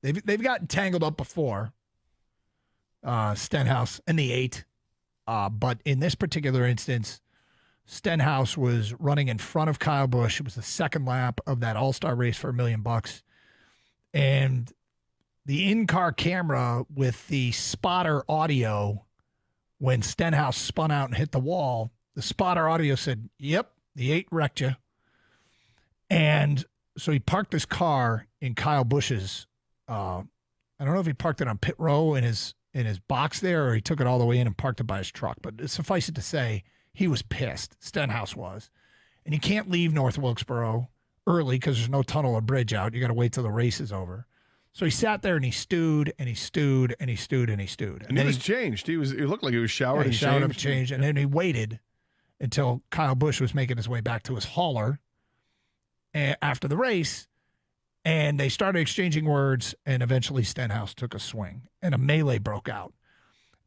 They've gotten tangled up before, Stenhouse and the 8. But in this particular instance, Stenhouse was running in front of Kyle Busch. It was the second lap of that All-Star race for $1 million. And the in-car camera with the spotter audio, when Stenhouse spun out and hit the wall, the spotter audio said, "Yep, the 8 wrecked you." And so he parked his car in Kyle Busch's, I don't know if he parked it on pit row in his box there, or he took it all the way in and parked it by his truck. But suffice it to say, he was pissed. Stenhouse was. And you can't leave North Wilkesboro early because there's no tunnel or bridge out. You got to wait till the race is over. So he sat there and he stewed and he stewed and he stewed and he stewed. And he was changed. It looked like he was showered and changed. And then he waited until Kyle Busch was making his way back to his hauler after the race. And they started exchanging words, and eventually Stenhouse took a swing, and a melee broke out.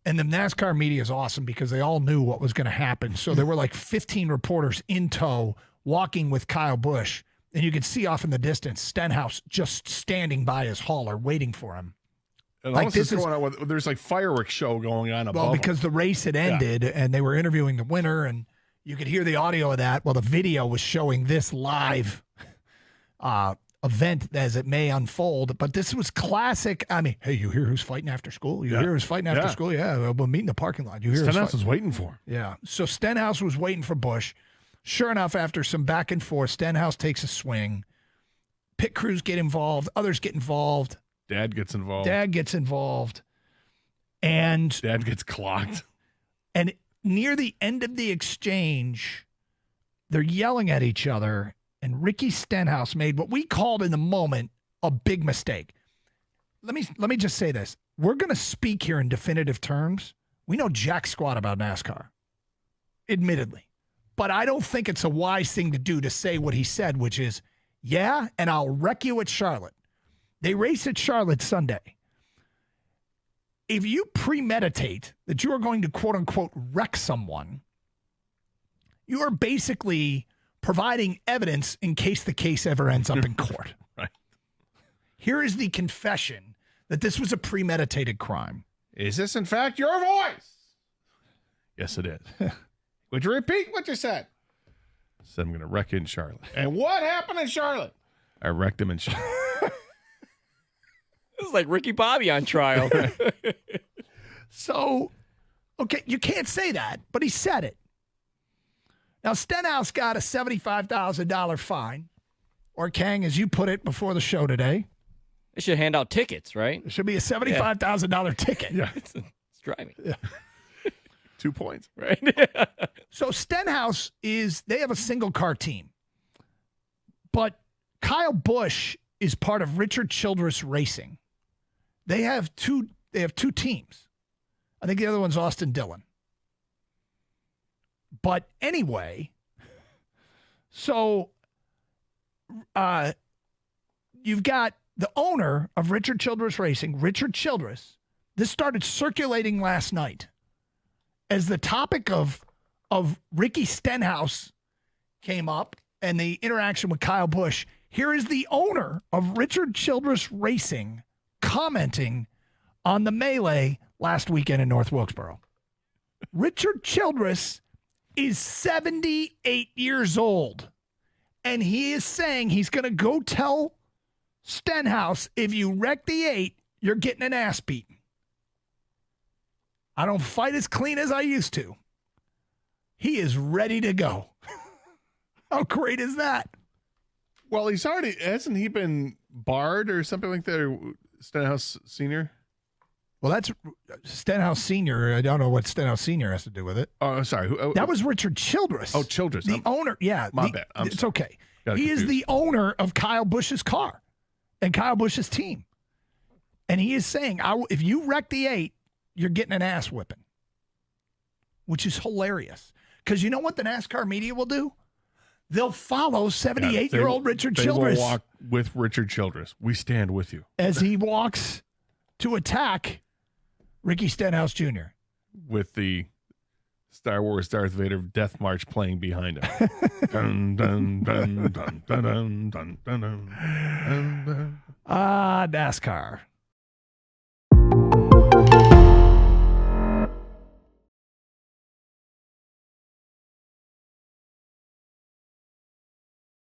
And the NASCAR media is awesome because they all knew what was going to happen. So there were like 15 reporters in tow walking with Kyle Busch, and you could see off in the distance Stenhouse just standing by his hauler waiting for him. And like this is going on, there's like fireworks show going on above. Well, because the race had ended, and they were interviewing the winner, and you could hear the audio of that. Well, the video was showing this live event as it may unfold, but this was classic. I mean, hey, you hear who's fighting after school? You hear who's fighting after school? Yeah, we'll meet in the parking lot. You hear Stenhouse was waiting for him. Yeah, so Stenhouse was waiting for Busch. Sure enough, after some back and forth, Stenhouse takes a swing. Pit crews get involved. Others get involved. Dad gets involved. And Dad gets clocked. And near the end of the exchange, they're yelling at each other. And Ricky Stenhouse made what we called in the moment a big mistake. Let me just say this. We're going to speak here in definitive terms. We know jack squat about NASCAR, admittedly. But I don't think it's a wise thing to do to say what he said, which is, yeah, and I'll wreck you at Charlotte. They race at Charlotte Sunday. If you premeditate that you are going to, quote-unquote, wreck someone, you are basically providing evidence in case the case ever ends up in court. Right. Here is the confession that this was a premeditated crime. Is this, in fact, your voice? Yes, it is. Would you repeat what you said? I said I'm going to wreck you in Charlotte. And what happened in Charlotte? I wrecked him in Charlotte. This is like Ricky Bobby on trial. So, okay, you can't say that, but he said it. Now, Stenhouse got a $75,000 fine, or Kang, as you put it before the show today. They should hand out tickets, right? It should be a $75,000 ticket. Yeah. It's driving. Yeah. 2 points. Right. So Stenhouse they have a single car team. But Kyle Busch is part of Richard Childress Racing. They have two teams. I think the other one's Austin Dillon. But anyway, so you've got the owner of Richard Childress Racing, Richard Childress. This started circulating last night as the topic of Ricky Stenhouse came up and the interaction with Kyle Busch. Here is the owner of Richard Childress Racing commenting on the melee last weekend in North Wilkesboro. Richard Childress is 78 years old, and he is saying he's going to go tell Stenhouse, if you wreck the 8, you're getting an ass beaten. I don't fight as clean as I used to. He is ready to go. How great is that? Well, hasn't he been barred or something like that, or Stenhouse Sr.? Well, that's Stenhouse Sr. I don't know what Stenhouse Sr. has to do with it. Oh, sorry. That was Richard Childress. Oh, Childress. The owner. Yeah. My bad. It's okay. He is the owner of Kyle Busch's car and Kyle Busch's team. And he is saying, if you wreck the 8, you're getting an ass whipping, which is hilarious. Because you know what the NASCAR media will do? They'll follow 78-year-old Richard Childress. They will walk with Richard Childress. We stand with you. As he walks to attack Ricky Stenhouse Jr. with the Star Wars Darth Vader Death March playing behind him. Dun, dun, dun, dun, dun, dun, dun, dun, dun, dun, dun. NASCAR.